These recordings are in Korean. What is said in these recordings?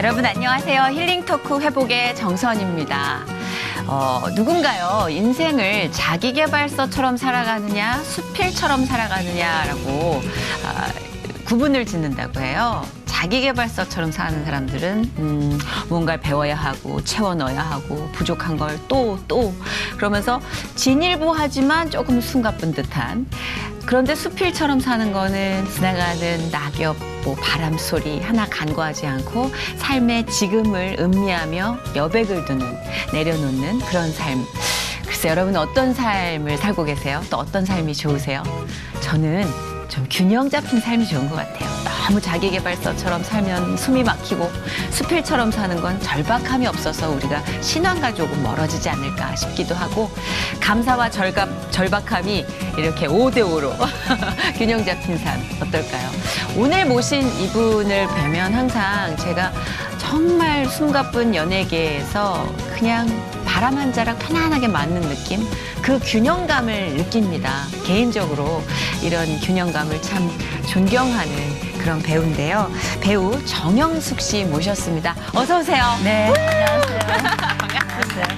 여러분 안녕하세요. 힐링토크 회복의 정선입니다. 누군가요? 인생을 자기계발서처럼 살아가느냐 수필처럼 살아가느냐라고 구분을 짓는다고 해요. 자기계발서처럼 사는 사람들은 뭔가를 배워야 하고 채워 넣어야 하고 부족한 걸 또 그러면서 진일보하지만 조금 숨가쁜 듯한, 그런데 수필처럼 사는 거는 지나가는 낙엽, 바람 소리 하나 간과하지 않고 삶의 지금을 음미하며 여백을 두는, 내려놓는 그런 삶. 글쎄 여러분 어떤 삶을 살고 계세요? 또 어떤 삶이 좋으세요? 저는 좀 균형 잡힌 삶이 좋은 것 같아요. 너무 자기계발서처럼 살면 숨이 막히고 수필처럼 사는 건 절박함이 없어서 우리가 신앙과 조금 멀어지지 않을까 싶기도 하고, 감사와 절박함이 이렇게 5대5로 균형 잡힌 삶 어떨까요? 오늘 모신 이분을 뵈면 항상 제가 정말 숨가쁜 연예계에서 그냥 바람 한 자락 편안하게 맞는 느낌? 그 균형감을 느낍니다. 개인적으로 이런 균형감을 참 존경하는 그런 배우인데요. 배우 정영숙 씨 모셨습니다. 어서 오세요. 네, 안녕하세요. 반갑습니다.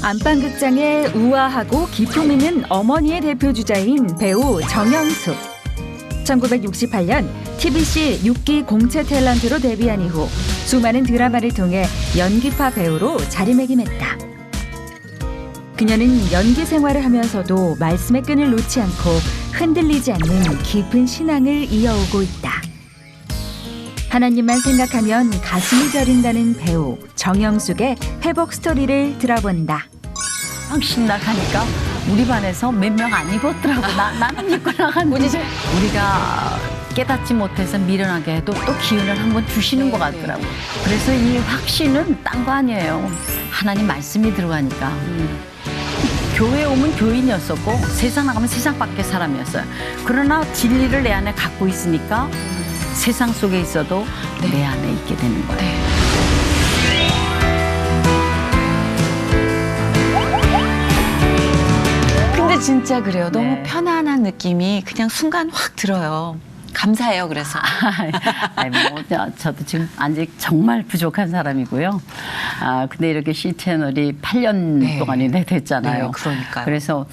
안방극장의 우아하고 기품 있는 어머니의 대표주자인 배우 정영숙. 1968년 TBC 6기 공채 탤런트로 데뷔한 이후 수많은 드라마를 통해 연기파 배우로 자리매김했다. 그녀는 연기 생활을 하면서도 말씀의 끈을 놓지 않고 흔들리지 않는 깊은 신앙을 이어오고 있다. 하나님만 생각하면 가슴이 저린다는 배우 정영숙의 회복 스토리를 들어본다. 확신 나가니까 우리 반에서 몇 명 안 입었더라고. 나는 입고 나갔는데 우리가 깨닫지 못해서 미련하게 해도 또 기운을 한번 주시는 것 같더라고. 그래서 이 확신은 딴 거 아니에요. 하나님 말씀이 들어가니까. 교회 오면 교인이었었고 세상 나가면 세상 밖의 사람이었어요. 그러나 진리를 내 안에 갖고 있으니까 세상 속에 있어도 내 안에 있게 되는 거예요. 근데 진짜 그래요. 너무 네. 편안한 느낌이 그냥 순간 확 들어요. 감사해요. 그래서. 저도 지금 아직 정말 부족한 사람이고요. 근데 이렇게 C채널이 8년 네. 동안이 됐잖아요. 네, 그러니까요. 그래서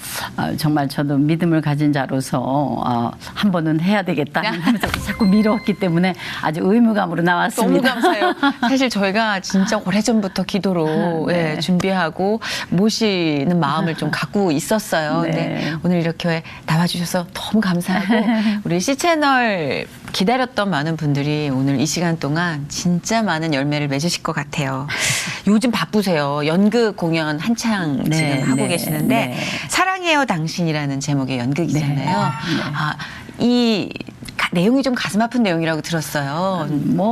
정말 저도 믿음을 가진 자로서 한 번은 해야 되겠다 하면서 자꾸 미뤘기 때문에 아주 의무감으로 나왔습니다. 너무 감사해요. 사실 저희가 진짜 오래전부터 기도로 네. 준비하고 모시는 마음을 좀 갖고 있었어요. 네. 근데 오늘 이렇게 나와주셔서 너무 감사하고 우리 C채널 기다렸던 많은 분들이 오늘 이 시간 동안 진짜 많은 열매를 맺으실 것 같아요. 요즘 바쁘세요. 연극 공연 한창 네, 지금 하고 네, 계시는데 네. 사랑해요 당신이라는 제목의 연극이잖아요. 네. 이 내용이 좀 가슴 아픈 내용이라고 들었어요.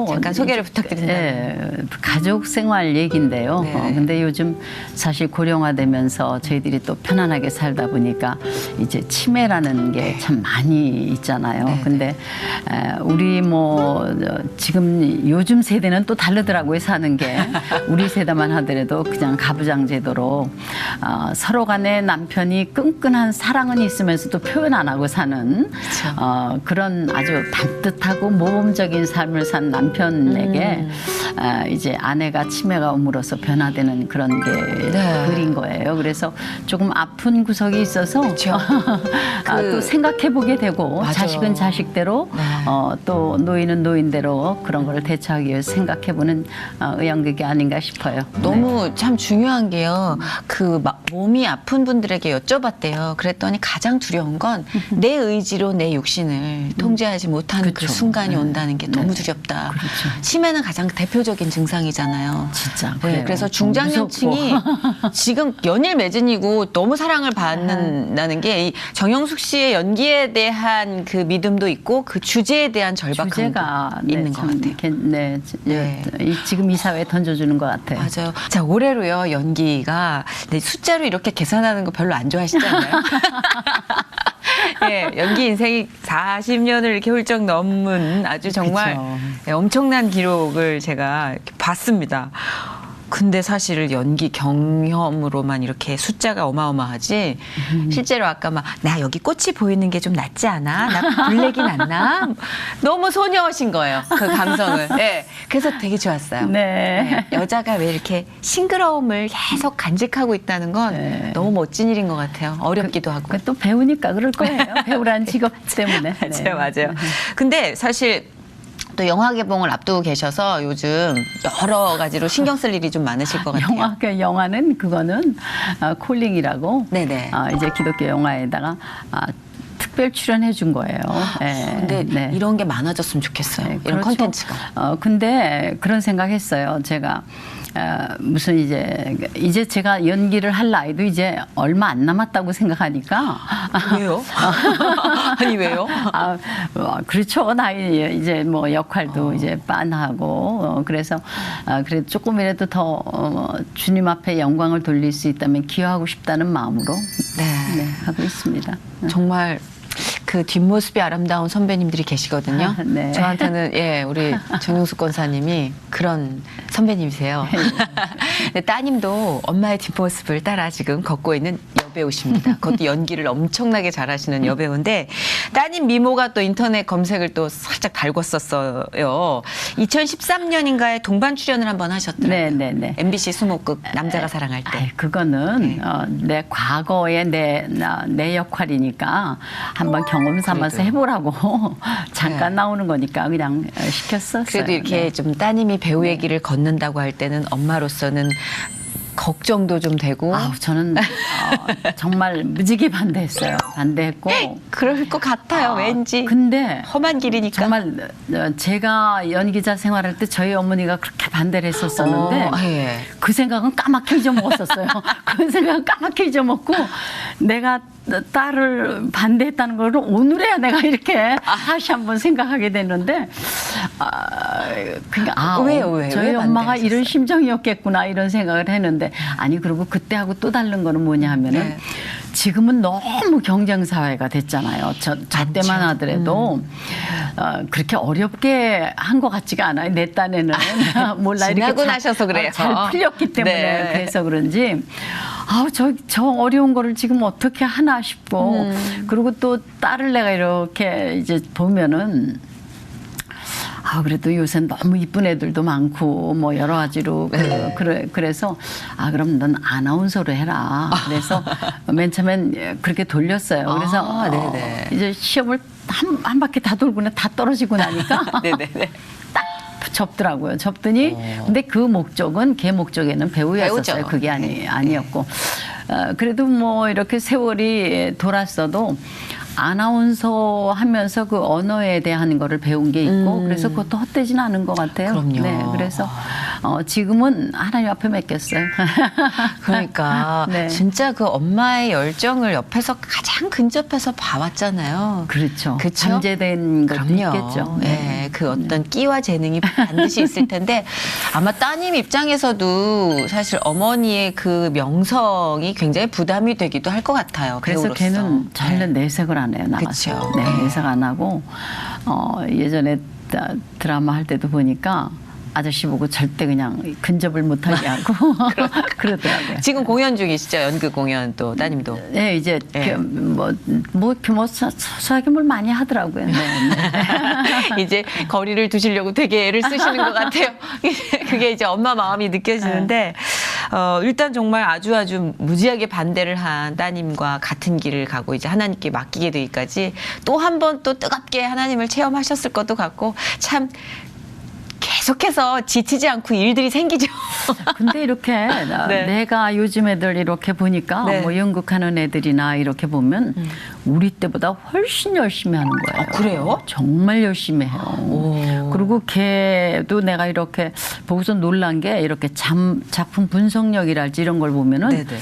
잠깐 소개를 부탁드린다면. 네, 가족 생활 얘기인데요. 네. 근데 요즘 사실 고령화되면서 저희들이 또 편안하게 살다 보니까 이제 치매라는 게 참 많이 있잖아요. 네. 근데 우리 지금 요즘 세대는 또 다르더라고요. 사는 게 우리 세대만 하더라도 그냥 가부장 제도로 서로 간에 남편이 끈끈한 사랑은 있으면서도 표현 안 하고 사는 그런 아주 반듯하고 모범적인 삶을 산 남편에게 이제 아내가 치매가 옴으로써 변화되는 그런 게 네. 글인 거예요. 그래서 조금 아픈 구석이 있어서 또 생각해보게 되고 맞아요. 자식은 자식대로 네. 또 노인은 노인대로 그런 거를 대처하기 위해서 생각해보는 의연극이 아닌가 싶어요. 너무 참 중요한 게요. 몸이 아픈 분들에게 여쭤봤대요. 그랬더니 가장 두려운 건 내 의지로 내 육신을 통제하지 못하는 그 그쵸. 순간이 네. 온다는 게 너무 네. 두렵다. 그렇죠. 치매는 가장 대표적인 증상이잖아요. 진짜 네, 그래요. 그래서 중장년층이 지금 연일 매진이고 너무 사랑을 받는다는 게 이 정영숙 씨의 연기에 대한 그 믿음도 있고 그 주제에 대한 절박함도 주제가 있는 것 같아요. 네, 지금 이 사회에 던져주는 것 같아요. 맞아요. 자, 올해로요, 연기가. 근데 숫자로 이렇게 계산하는 거 별로 안 좋아하시지 않나요? 예, 연기 인생이 40년을 이렇게 훌쩍 넘은 아주 정말 그쵸. 엄청난 기록을 제가 이렇게 봤습니다. 근데 사실 연기 경험으로만 이렇게 숫자가 어마어마하지 실제로 아까 막 나 여기 꽃이 보이는 게 좀 낫지 않아? 나 블랙이 낫나? 너무 소녀신 거예요. 그 감성을. 네. 그래서 되게 좋았어요. 네. 네. 여자가 왜 이렇게 싱그러움을 계속 간직하고 있다는 건 네. 너무 멋진 일인 것 같아요. 어렵기도 하고. 또 배우니까 그럴 거예요. 배우라는 직업 때문에. 네. 맞아요, 맞아요. 근데 사실 또 영화 개봉을 앞두고 계셔서 요즘 여러 가지로 신경 쓸 일이 좀 많으실 것 같아요. 영화는 그거는 콜링이라고 네네. 이제 기독교 영화에다가 특별 출연해 준 거예요. 네. 근데 네. 이런 게 많아졌으면 좋겠어요. 네, 이런 그렇죠. 콘텐츠가. 근데 그런 생각했어요. 제가 무슨 이제 제가 연기를 할 나이도 이제 얼마 안 남았다고 생각하니까 왜요? 아니 왜요? 그렇죠. 나이 이제 뭐 역할도 이제 빤하고 그래서 그래도 조금이라도 더 주님 앞에 영광을 돌릴 수 있다면 기여하고 싶다는 마음으로 네. 하고 있습니다. 정말 그 뒷모습이 아름다운 선배님들이 계시거든요. 네. 저한테는 예 우리 정용숙 권사님이 그런 선배님이세요. 근데 따님도 엄마의 뒷모습을 따라 지금 걷고 있는 여배우십니다. 그것도 연기를 엄청나게 잘하시는 여배우인데 따님 미모가 또 인터넷 검색을 또 살짝 달궜었어요. 2013년인가에 동반 출연을 한번 하셨더라고요. 네. MBC 수목극 남자가 사랑할 때. 아이, 그거는 네. 내 과거의 내 역할이니까 한번 경험 삼아서 그래도. 해보라고 잠깐 네. 나오는 거니까 그냥 시켰었어요. 그래도 이렇게 네. 좀 따님이 배우의 길을 걷는다고 할 때는 엄마로서는 걱정도 좀 되고. 아우, 저는 정말 무지개 반대했어요. 반대했고. 그럴 것 같아요. 왠지. 근데 험한 길이니까. 정말 제가 연기자 생활할 때 저희 어머니가 그렇게 반대를 했었었는데 예. 그 생각은 까맣게 잊어먹었었어요. 그 생각은 까맣게 잊어먹고 내가 딸을 반대했다는 걸 오늘에야 내가 이렇게 다시 한번 생각하게 됐는데 그러니까 왜요? 저희 왜 엄마가 반대하셨어요? 이런 심정이었겠구나 이런 생각을 했는데 아니 그리고 그때하고 또 다른 거는 뭐냐 하면은 네. 지금은 너무 경쟁 사회가 됐잖아요. 저 때만 하더라도 그렇게 어렵게 한 것 같지가 않아요. 내 딴에는 몰라 지나고 나셔서 그래요. 잘 풀렸기 때문에 네. 그래서 그런지 저 어려운 거를 지금 어떻게 하나 싶고 그리고 또 딸을 내가 이렇게 이제 보면은 그래도 요새 너무 이쁜 애들도 많고 뭐 여러 가지로 네. 그래서 그럼 넌 아나운서로 해라. 그래서 맨 처음엔 그렇게 돌렸어요. 그래서 네네. 이제 시험을 한 바퀴 다 돌고 다 떨어지고 나니까 네네네. 딱 접더라고요. 접더니 근데 그 목적은 걔 목적에는 배우였었어요. 배우죠. 그게 아니었고 그래도 뭐 이렇게 세월이 돌았어도 아나운서 하면서 그 언어에 대한 거를 배운 게 있고 그래서 그것도 헛되진 않은 것 같아요. 그럼요. 네, 그래서 지금은 하나님 앞에 맡겼어요. 그러니까 네. 진짜 그 엄마의 열정을 옆에서 가장 근접해서 봐왔잖아요. 그렇죠. 그쵸? 잠재된 것도 그럼요. 있겠죠. 네, 그 어떤 끼와 재능이 반드시 있을 텐데 아마 따님 입장에서도 사실 어머니의 그 명성이 굉장히 부담이 되기도 할 것 같아요. 그래서 배우로서. 걔는 잘는 내색을 안 해요. 나가서. 그쵸. 네, 네. 내색 안 하고 예전에 드라마 할 때도 보니까 아저씨 보고 절대 그냥 근접을 못하게 하고 그러더라고요. 지금 공연 중이시죠? 연극 공연 또 따님도. 네, 이제 네. 소소하게 뭘 많이 하더라고요. 네, 네. 이제 거리를 두시려고 되게 애를 쓰시는 것 같아요. 그게 이제 엄마 마음이 느껴지는데 일단 정말 아주 무지하게 반대를 한 따님과 같은 길을 가고 이제 하나님께 맡기게 되기까지 또 한 번 또 뜨겁게 하나님을 체험하셨을 것도 같고 참 계속해서 지치지 않고 일들이 생기죠. 근데 이렇게 네. 내가 요즘 애들 이렇게 보니까 네. 뭐 연극하는 애들이나 이렇게 보면 우리 때보다 훨씬 열심히 하는 거예요. 그래요? 정말 열심히 해요. 오. 그리고 걔도 내가 이렇게 보고서 놀란 게 이렇게 작품 분석력이랄지 이런 걸 보면은 네네.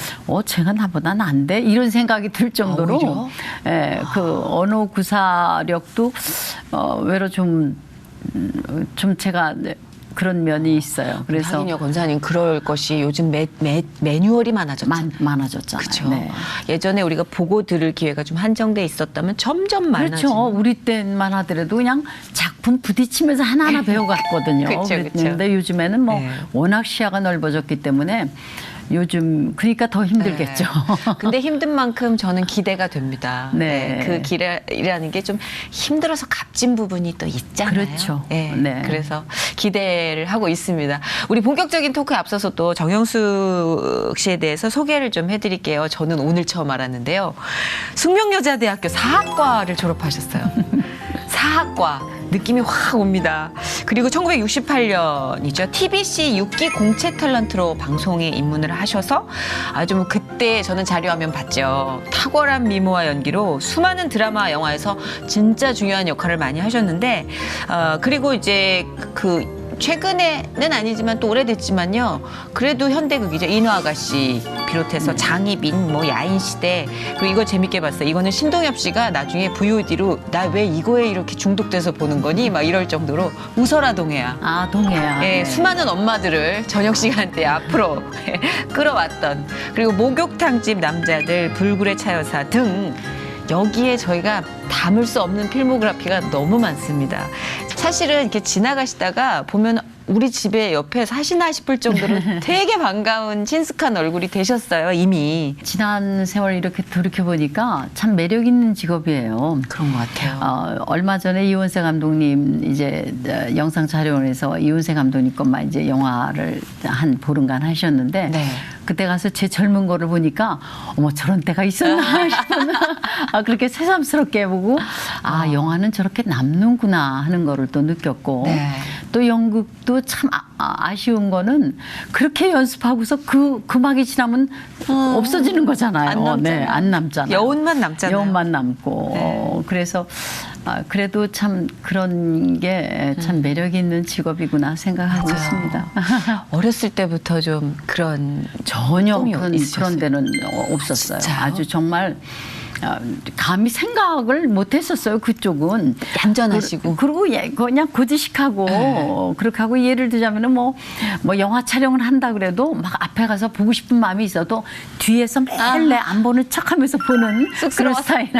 쟤가 나보다 난데 이런 생각이 들 정도로 오히려? 예, 그 언어 구사력도 외로 좀 제가 그런 면이 있어요. 그래서 하긴요, 권사님 그럴 것이 요즘 매뉴얼이 많아졌잖아요. 많아졌잖아요. 그렇죠. 네. 예전에 우리가 보고 들을 기회가 좀 한정돼 있었다면 점점 많아지는. 그렇죠. 우리 때만 하더라도 그냥 작품 부딪히면서 하나하나 배워갔거든요. 그쵸, 그쵸. 그런데 요즘에는 뭐 네. 워낙 시야가 넓어졌기 때문에 요즘 그러니까 더 힘들겠죠. 네. 근데 힘든 만큼 저는 기대가 됩니다. 네. 그 길이라는 게 좀 힘들어서 값진 부분이 또 있잖아요. 그렇죠. 네. 네. 그래서 기대를 하고 있습니다. 우리 본격적인 토크에 앞서서 또 정영숙 씨에 대해서 소개를 좀 해드릴게요. 저는 오늘 처음 알았는데요. 숙명여자대학교 사학과를 졸업하셨어요. 사학과. 느낌이 확 옵니다. 그리고 1968년이죠. TBC 6기 공채 탤런트로 방송에 입문을 하셔서 아주 뭐 그때 저는 자료화면 봤죠. 탁월한 미모와 연기로 수많은 드라마, 영화에서 진짜 중요한 역할을 많이 하셨는데 그리고 이제 그 최근에는 아니지만 또 오래됐지만요. 그래도 현대극이죠. 인어아가씨 비롯해서 장희빈, 뭐 야인시대 그리고 이거 재밌게 봤어요. 이거는 신동엽 씨가 나중에 VOD로 나 왜 이거에 이렇게 중독돼서 보는 거니? 막 이럴 정도로 웃어라 동해야. 아, 동해야. 예, 네. 수많은 엄마들을 저녁 시간대 앞으로 끌어왔던 그리고 목욕탕집 남자들, 불굴의 차여사 등 여기에 저희가 담을 수 없는 필모그래피가 너무 많습니다. 사실은 이렇게 지나가시다가 보면 우리 집에 옆에 사시나 싶을 정도로 되게 반가운 친숙한 얼굴이 되셨어요, 이미. 지난 세월 이렇게 돌이켜보니까 참 매력 있는 직업이에요. 그런 것 같아요. 얼마 전에 이원세 감독님 이제 영상 촬영에서 이원세 감독님 것만 이제 영화를 한 보름간 하셨는데 네. 그때 가서 제 젊은 거를 보니까 어머 저런 때가 있었나 싶었나 그렇게 새삼스럽게 보고 영화는 저렇게 남는구나 하는 거를 또 느꼈고 네. 또 연극도 참 아쉬운 거는 그렇게 연습하고서 그 막이 지나면 없어지는 거잖아요. 안 남잖아요. 네, 안 남잖아요. 여운만 남잖아요. 여운만 남고 네. 그래서 그래도 참 그런 게 참 매력 있는 직업이구나 생각하고 맞아요. 있습니다. 어렸을 때부터 좀 그런 전혀 꿈이 그런 있으셨어요? 데는 없었어요. 진짜요? 아주 정말 감히 생각을 못했었어요. 그쪽은 얌전하시고. 그리고 그냥 고지식하고 그렇게 하고 예를 들자면은 뭐 영화 촬영을 한다 그래도 막 앞에 가서 보고 싶은 마음이 있어도 뒤에서 몰래 안 보는 척하면서 보는 그런 쑥스러워서. 스타일.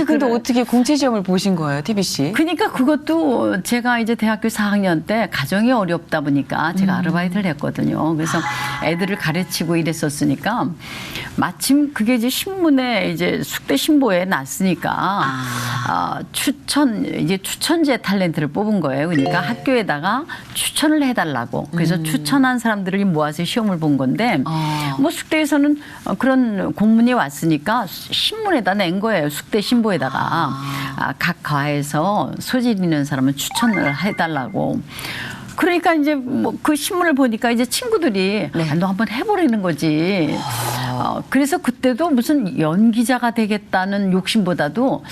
근데 어떻게 공채 시험을 보신 거예요, TBC? 그러니까 그것도 제가 이제 대학교 4학년 때 가정이 어렵다 보니까 제가 아르바이트를 했거든요. 그래서 애들을 가르치고 이랬었으니까 마침 그게 이제 신문에 이제 숙대 신보에 났으니까 추천제 탤런트를 뽑은 거예요. 그러니까 학교에다가 추천을 해달라고. 그래서 추천한 사람들을 모아서 시험을 본 건데 뭐 숙대에서는 그런 공문이 왔으니까 신문에다 낸 거예요. 숙대 신보에다가 각 과에서 소질 있는 사람은 추천을 해달라고. 그러니까 이제 뭐 그 신문을 보니까 이제 친구들이 너 한번 해보라는 거지. 그래서 그때도 무슨 연기자가 되겠다는 욕심보다도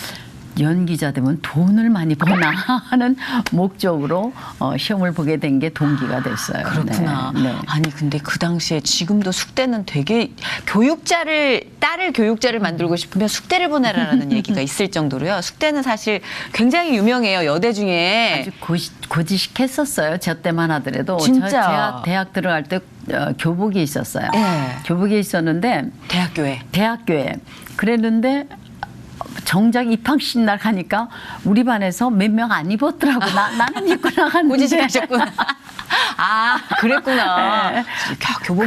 연기자 되면 돈을 많이 버나 하는 목적으로 시험을 보게 된 게 동기가 됐어요. 그렇구나. 네. 네. 아니 근데 그 당시에 지금도 숙대는 되게 딸을 교육자를 만들고 싶으면 숙대를 보내라라는 얘기가 있을 정도로요. 숙대는 사실 굉장히 유명해요. 여대 중에. 아주 고지식했었어요. 저 때만 하더라도. 진짜. 제가 대학 들어갈 때 교복이 있었어요. 네. 교복이 있었는데 대학교에 그랬는데 정작 입학식 날 가니까 우리 반에서 몇 명 안 입었더라고. 나는 입고 나갔는데. 고지식하셨구나. 그랬구나. 네. 교복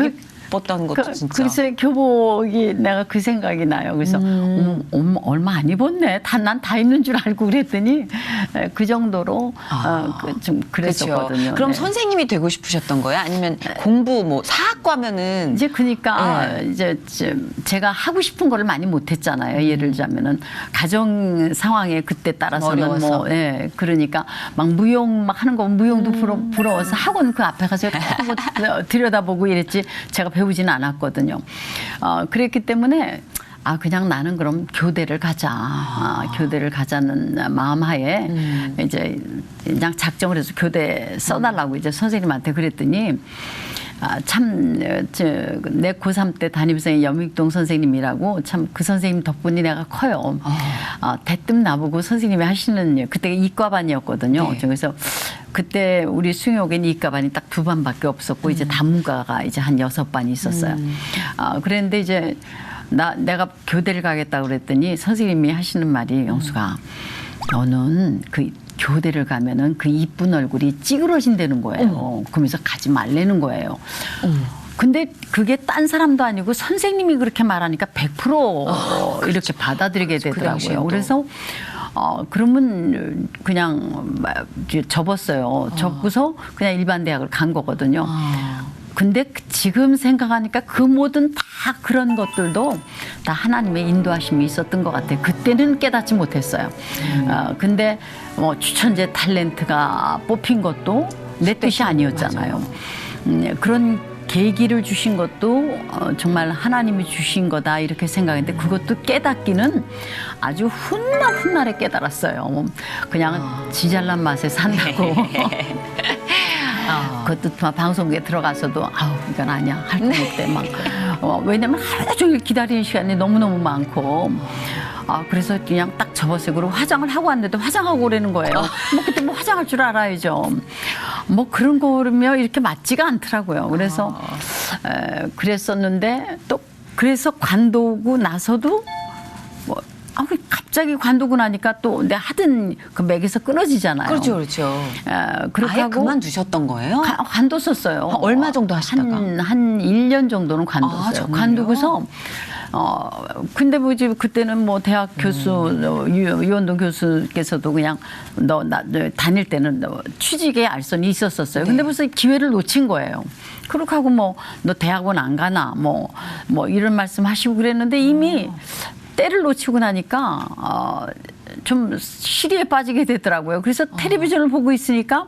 입었다는 것도 진짜. 글쎄 교복이 내가 그 생각이 나요. 그래서 얼마 안 입었네. 난 다 입는 줄 알고 그랬더니 그 정도로 좀 그랬었거든요. 그렇죠. 그럼 네. 선생님이 되고 싶으셨던 거예요? 아니면 공부 뭐 사학과면은 이제 그러니까 이제 제가 하고 싶은 거를 많이 못했잖아요. 예를 들자면은 가정 상황에 그때 따라서는 어려워서. 뭐 그러니까 막 무용 막 하는 거 무용도 부러워서 학원 그 앞에 가서 들여다보고 이랬지 제가 배우지는 않았거든요. 그랬기 때문에 그냥 나는 그럼 교대를 가자. 교대를 가자는 마음하에 이제 그냥 작정을 해서 교대 써달라고 이제 선생님한테 그랬더니 내 고3 때 담임선생님 염익동 선생님이라고 참 그 선생님 덕분에 내가 커요. 대뜸 나보고 선생님이 하시는 그때 이과반이었거든요. 네. 그래서 그때 우리 숭늉에는 이과반이 딱 2반밖에 없었고 이제 단문과가 이제 한 6반이 있었어요. 그랬는데 이제 내가 교대를 가겠다고 그랬더니 선생님이 하시는 말이 영수가 너는 그 교대를 가면은 그 이쁜 얼굴이 찌그러진다는 거예요. 그러면서 가지 말라는 거예요. 근데 그게 딴 사람도 아니고 선생님이 그렇게 말하니까 100% 이렇게 받아들이게 되더라고요. 그래서 그러면 그냥 접었어요. 접고서 그냥 일반 대학을 간 거거든요. 근데 지금 생각하니까 그 모든 다 그런 것들도 다 하나님의 인도하심이 있었던 것 같아요. 그때는 깨닫지 못했어요. 근데 뭐 추천제 탤런트가 뽑힌 것도 내 뜻이 아니었잖아요. 그런 계기를 주신 것도 정말 하나님이 주신 거다 이렇게 생각했는데 그것도 깨닫기는 아주 훗날에 깨달았어요. 그냥 지잘난 맛에 산다고. 그것도 방송국에 들어가서도 아우 이건 아니야 할 거 없대 막. 왜냐면 하루 종일 기다리는 시간이 너무너무 많고. 그래서 그냥 딱 접었어요. 그리고 화장을 하고 왔는데 화장하고 오라는 거예요. 뭐 그때 뭐 화장할 줄 알아야죠. 뭐 그런 거면 이렇게 맞지가 않더라고요. 그래서 그랬었는데 또 그래서 관두고 나서도 뭐 갑자기 관두고 나니까 또 내가 하던 그 맥에서 끊어지잖아요. 그렇죠, 그렇죠. 그렇게 아예 하고 그만두셨던 거예요? 관뒀었어요. 얼마 정도 하시다가? 한 1년 정도는 관뒀어요. 정말요? 관두고서 근데 뭐 이제 그때는 뭐 대학 교수 유원동 교수께서도 그냥 너 다닐 때는 취직에 알선이 있었어요. 근데 벌써 기회를 놓친 거예요. 그렇게 하고 뭐 너 대학원 안 가나 뭐 이런 말씀 하시고 그랬는데 이미 때를 놓치고 나니까 좀 시리에 빠지게 되더라고요. 그래서 텔레비전을 보고 있으니까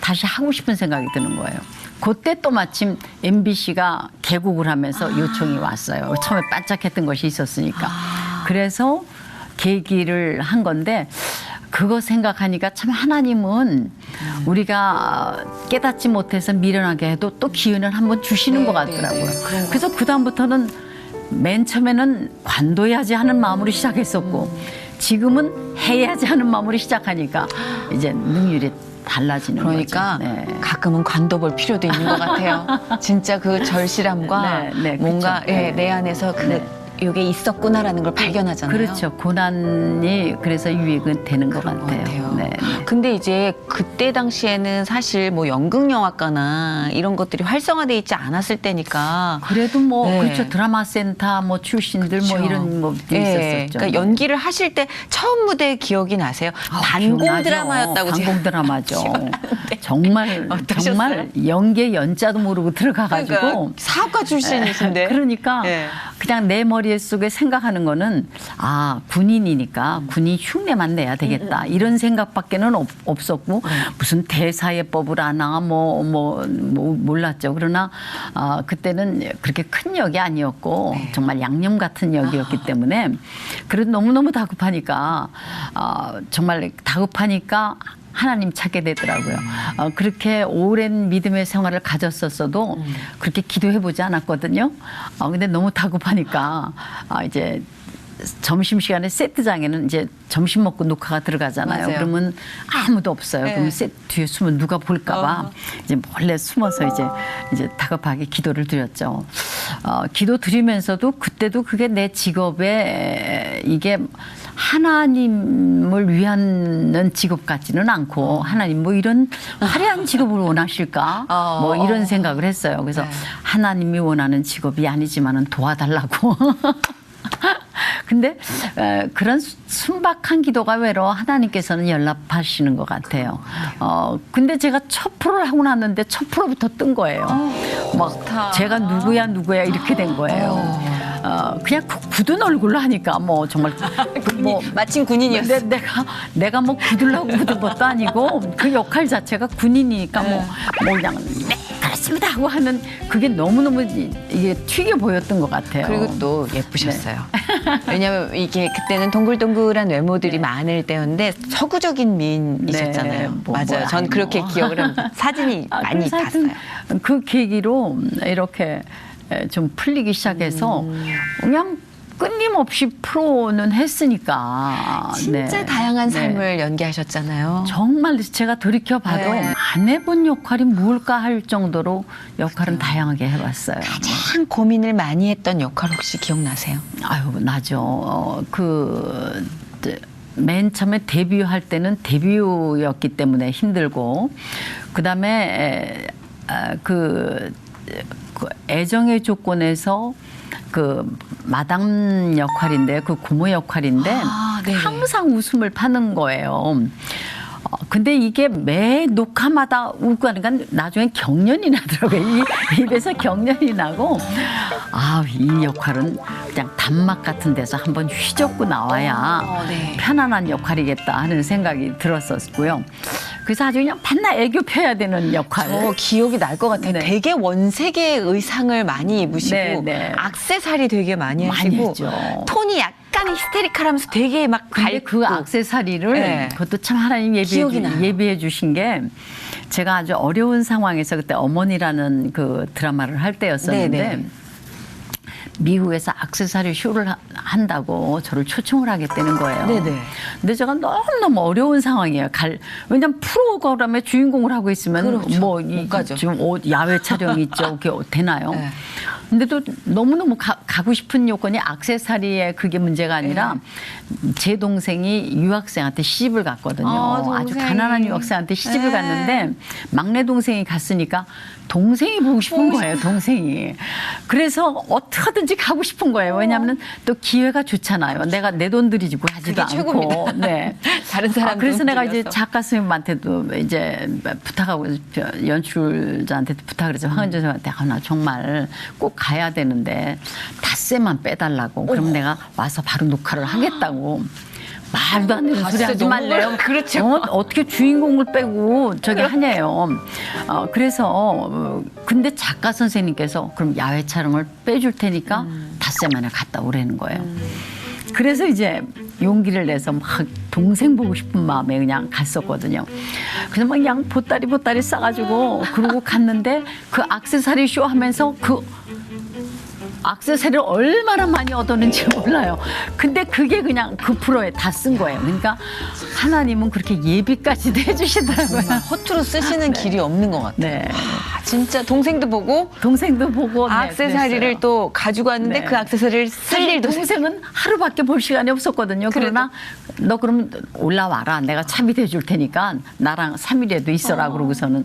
다시 하고 싶은 생각이 드는 거예요. 그때 또 마침 MBC가 개국을 하면서 요청이 왔어요. 처음에 반짝했던 것이 있었으니까. 그래서 계기를 한 건데 그거 생각하니까 참 하나님은 우리가 깨닫지 못해서 미련하게 해도 또 기회는 한번 주시는 것 같더라고요. 그래서 그다음부터는 맨 처음에는 관둬야지 하는 마음으로 시작했었고 지금은 해야지 하는 마음으로 시작하니까 이제 능률이 달라지는 그러니까 거죠. 네. 가끔은 관둬볼 필요도 있는 것 같아요. 진짜 그 절실함과 네, 뭔가 그렇죠. 네. 내 안에서 이게 있었구나라는 걸 발견하잖아요. 그렇죠. 고난이 그래서 유익은 되는 것 같아요. 네. 근데 이제 그때 당시에는 사실 뭐 연극영화과나 이런 것들이 활성화돼 있지 않았을 때니까 그래도 뭐 네. 그렇죠. 드라마 센터 뭐 출신들 그렇죠. 뭐 이런 것들이 네. 있었었죠. 그러니까 연기를 하실 때 처음 무대 기억이 나세요? 반공 기억나죠. 드라마였다고 제가 반공 드라마죠. 정말 어떠셨어요? 정말 연기의 연자도 모르고 들어가가지고 그러니까 사업가 출신이신데 그러니까 네. 그냥 내 머릿속에 생각하는 거는 군인이니까 군인 흉내만 내야 되겠다 이런 생각밖에는 없었고 무슨 대사예법을 아나 몰랐죠. 그러나 그때는 그렇게 큰 역이 아니었고 정말 양념 같은 역이었기 때문에 그래도 너무너무 다급하니까 정말 다급하니까 하나님 찾게 되더라고요. 그렇게 오랜 믿음의 생활을 가졌었어도 그렇게 기도해보지 않았거든요. 근데 너무 다급하니까 이제 점심시간에 세트장에는 이제 점심 먹고 녹화가 들어가잖아요. 맞아요. 그러면 아무도 없어요. 네. 그러면 세트 뒤에 숨으면 누가 볼까봐 이제 몰래 숨어서 이제 다급하게 기도를 드렸죠. 기도 드리면서도 그때도 그게 내 직업에 이게 하나님을 위한 직업 같지는 않고 하나님 뭐 이런 화려한 직업을 원하실까 뭐 이런 생각을 했어요. 그래서 하나님이 원하는 직업이 아니지만은 도와달라고. 근데 그런 순박한 기도가 외로 하나님께서는 연락하시는 것 같아요. 근데 제가 첫 프로를 하고 났는데 첫 프로부터 뜬 거예요. 막 제가 누구야 이렇게 된 거예요. 그냥 굳은 얼굴로 하니까 뭐 정말 뭐 마침 군인이었어요. 내가 뭐 굳으려고 굳은 것도 아니고 그 역할 자체가 군인이니까 뭐 그냥 네 그렇습니다 하고 하는 그게 너무너무 이게 튀겨 보였던 것 같아요. 그리고 또 예쁘셨어요. 왜냐하면 이게 그때는 동글동글한 외모들이 많을 때였는데 서구적인 미인이셨잖아요. 뭐, 맞아요. 전 그렇게 기억을 합니다. 사진이 많이 그래서 하여튼 봤어요. 그 계기로 이렇게 좀 풀리기 시작해서 그냥 끊임없이 프로는 했으니까 진짜 다양한 삶을 연기하셨잖아요. 정말 제가 돌이켜봐도 네. 안 해본 역할이 뭘까 할 정도로 역할은 다양하게 해봤어요. 가장 고민을 많이 했던 역할 혹시 기억나세요? 아유 나죠. 맨 처음에 데뷔할 때는 데뷔였기 때문에 힘들고 그다음에 그 애정의 조건에서 그 마담 역할인데 그 고모 역할인데 네네. 항상 웃음을 파는 거예요. 근데 이게 매 녹화마다 웃고 하니까 나중에 경련이 나더라고요. 입에서 경련이 나고 이 역할은 그냥 단막 같은 데서 한번 휘젓고 나와야 네. 편안한 역할이겠다 하는 생각이 들었었고요. 그래서 아주 그냥 반나 애교 펴야 되는 역할. 기억이 날 것 같아요. 네. 되게 원색의 의상을 많이 입으시고 네, 네. 액세서리 되게 많이 많이 하시고 했죠. 톤이 약간 히스테리컬하면서 되게 막 근데 그 밝고. 액세서리를 네. 그것도 참 하나님 기억이 나요. 예비해 주신 게 제가 아주 어려운 상황에서 그때 어머니라는 그 드라마를 할 때였었는데 네네. 미국에서 액세서리 쇼를 한다고 저를 초청을 하겠다는 거예요. 네네. 근데 제가 너무너무 어려운 상황이에요. 왜냐면 프로그램의 주인공을 하고 있으면 그렇죠. 뭐 못 가죠. 지금 야외 촬영 있죠. 그게 되나요? 네. 근데도 너무너무 가고 싶은 요건이 액세서리에 그게 문제가 아니라 제 동생이 유학생한테 시집을 갔거든요. 아주 동생이. 가난한 유학생한테 시집을 네. 갔는데 막내 동생이 갔으니까 동생이 보고 싶은 거예요. 동생이. 그래서 어떻게든지 가고 싶은 거예요. 왜냐하면 또 기회가 좋잖아요. 내가 내 돈 들이고 하지도 그게 않고. 최고입니다. 네. 다른 사람 그래서 내가 이제 들여서. 작가 선생님한테도 이제 부탁하고 연출자한테도 부탁을 해서 황은주 선생님한테 나 정말 꼭 가야 되는데 닷새만 빼달라고. 그럼 내가 와서 바로 녹화를 하겠다고. 말도 안 되는 소리 하지 너무 말래요. 그렇죠. 어떻게 주인공을 빼고 저기 하냐요. 그래서 근데 작가 선생님께서 그럼 야외 촬영을 빼줄 테니까 닷새 만에 갔다 오라는 거예요. 그래서 이제 용기를 내서 막 동생 보고 싶은 마음에 그냥 갔었거든요. 그래서 막 그냥 보따리 싸가지고 그러고 갔는데 그 액세서리 쇼 하면서 그 액세서리를 얼마나 많이 얻었는지 몰라요. 근데 그게 그냥 그 프로에 다 쓴 거예요. 그러니까 하나님은 그렇게 예비까지도 해주시더라고요. 허투루 쓰시는 길이 없는 것 같아요. 네. 진짜 동생도 보고 동생도 보고 네, 액세서리를 그랬어요. 또 가지고 왔는데 네. 그 액세서리를 쓸 사실 일도 동생은 하루밖에 볼 시간이 없었거든요. 그러나 너 그럼 올라와라. 내가 차비 대줄 테니까 나랑 3일에도 있어라. 그러고서는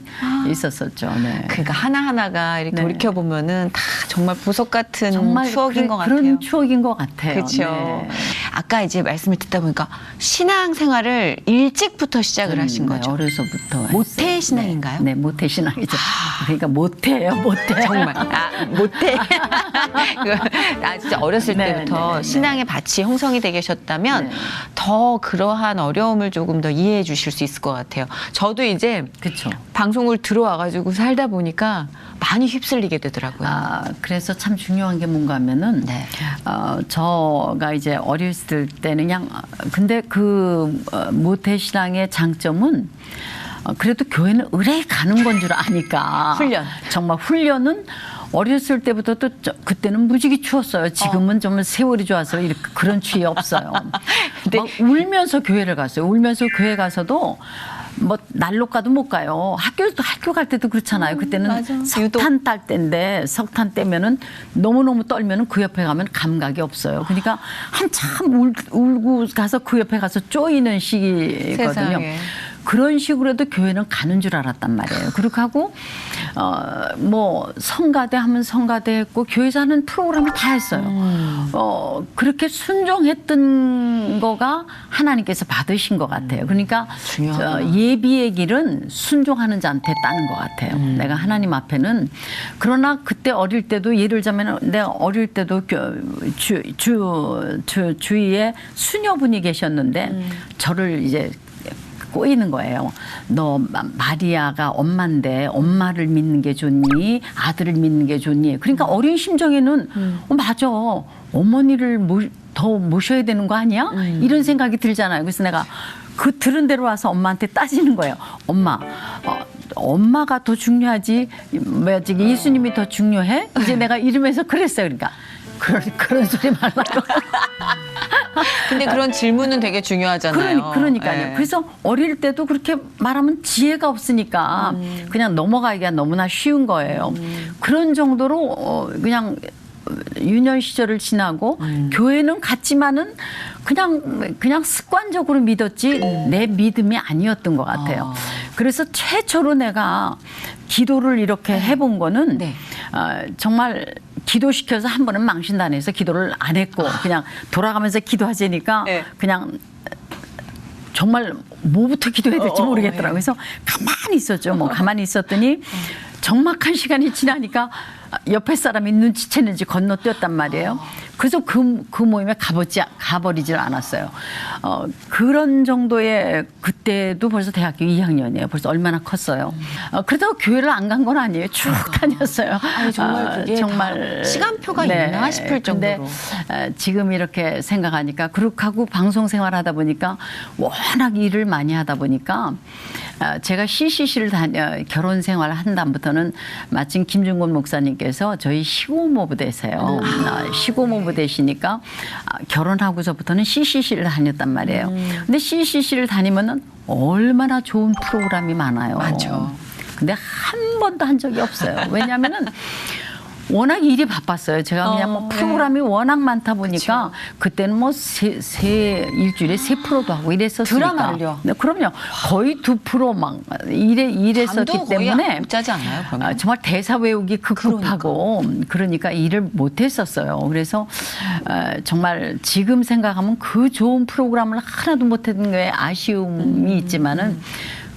있었었죠. 네. 그러니까 하나하나가 이렇게 네. 돌이켜 보면은 다 정말 보석 같은 정말 추억인 것 같아요. 그런 추억인 것 같아요. 그렇죠. 네. 아까 이제 말씀을 듣다 보니까 신앙 생활을 일찍부터 시작을 하신 거죠. 어려서부터 모태 했어요. 신앙인가요? 네, 모태 신앙이죠. 그러니까 모태예요, 모태. 정말 모태. 진짜 어렸을 네, 때부터 네, 네. 신앙의 밭이 형성이 되게 계셨다면 네. 더 그러한 어려움을 조금 더 이해해 주실 수 있을 것 같아요. 저도 이제 그렇죠. 방송을 들어와가지고 살다 보니까 많이 휩쓸리게 되더라고요. 그래서 참 중요한 게 뭔가 하면은 네. 저가 이제 어렸을 때는 그냥 근데 그 모태 신앙의 장점은 그래도 교회는 의뢰 가는 건 줄 아니까 훈련. 정말 훈련은 어렸을 때부터 또 그때는 무지개 추웠어요. 지금은 좀 세월이 좋아서 이렇게 그런 추위 없어요. 근데 막 울면서 교회를 갔어요. 울면서 교회 가서도 뭐 난로가도 못 가요. 학교 갈 때도 그렇잖아요. 그때는 맞아. 석탄 딸 때인데 석탄 떼면은 너무너무 떨면은 그 옆에 가면 감각이 없어요. 그러니까 한참 울고 가서 그 옆에 가서 쪼이는 시기거든요. 세상에. 그런 식으로도 교회는 가는 줄 알았단 말이에요. 그렇게 하고 뭐 성가대 하면 성가대 했고 교회에서 하는 프로그램을 다 했어요. 그렇게 순종했던 거가 하나님께서 받으신 것 같아요. 그러니까 중요하구나. 예비의 길은 순종하는 자한테 따는 것 같아요. 내가 하나님 앞에는 그러나 그때 어릴 때도 예를 들자면 내가 어릴 때도 주위에 수녀분이 계셨는데 저를 이제 꼬이는 거예요. 너 마리아가 엄마인데 엄마를 믿는 게 좋니? 아들을 믿는 게 좋니? 그러니까 어린 심정에는 맞아. 어머니를 더 모셔야 되는 거 아니야? 이런 생각이 들잖아요. 그래서 내가 그 들은 대로 와서 엄마한테 따지는 거예요. 엄마, 엄마가 더 중요하지? 뭐지? 예수님이 더 중요해? 이제 내가 이러면서 그랬어요. 그러니까 그런 소리 말라고. 근데 그런 질문은 되게 중요하잖아요. 그러니까요. 네. 그래서 어릴 때도 그렇게 말하면 지혜가 없으니까 그냥 넘어가기가 너무나 쉬운 거예요. 그런 정도로 그냥 유년 시절을 지나고 교회는 갔지만은 그냥 습관적으로 믿었지 내 믿음이 아니었던 것 같아요. 그래서 최초로 내가 기도를 이렇게 해본 거는 네. 정말 기도시켜서 한 번은 망신당해서 기도를 안 했고 그냥 돌아가면서 기도하자니까 네. 그냥 정말 뭐부터 기도해야 될지 모르겠더라고요. 그래서 가만히 있었죠. 뭐 가만히 있었더니 적막한 시간이 지나니까 옆에 사람이 눈치챘는지 건너뛰었단 말이에요. 그래서 그 모임에 가버리질 않았어요. 그런 정도의 그때도 벌써 대학교 2학년이에요. 벌써 얼마나 컸어요. 그렇다고 교회를 안 간 건 아니에요. 쭉 다녔어요. 아니, 정말 그게 다 시간표가 있나 싶을 정도로. 근데 지금 이렇게 생각하니까 그렇게 하고 방송 생활하다 보니까 워낙 일을 많이 하다 보니까 제가 CCC를 결혼 생활을 한 다음부터는 마침 김준곤 목사님께서 저희 시고모부 되세요. 시고모부 되시니까 결혼하고서부터는 CCC를 다녔단 말이에요. 근데 CCC를 다니면은 얼마나 좋은 프로그램이 많아요. 많죠. 근데 한 번도 한 적이 없어요. 왜냐하면은 워낙 일이 바빴어요. 제가 그냥 뭐 프로그램이 워낙 많다 보니까 그때는 뭐 일주일에 3프로도 하고 이랬었으니까. 드라마를요? 네, 그럼요. 거의 2프로 막 이랬었기 때문에 못 자지 않나요? 그러면? 정말 대사 외우기 급급하고 그러니까 일을 못 했었어요. 그래서 정말 지금 생각하면 그 좋은 프로그램을 하나도 못 했던 게 아쉬움이 있지만은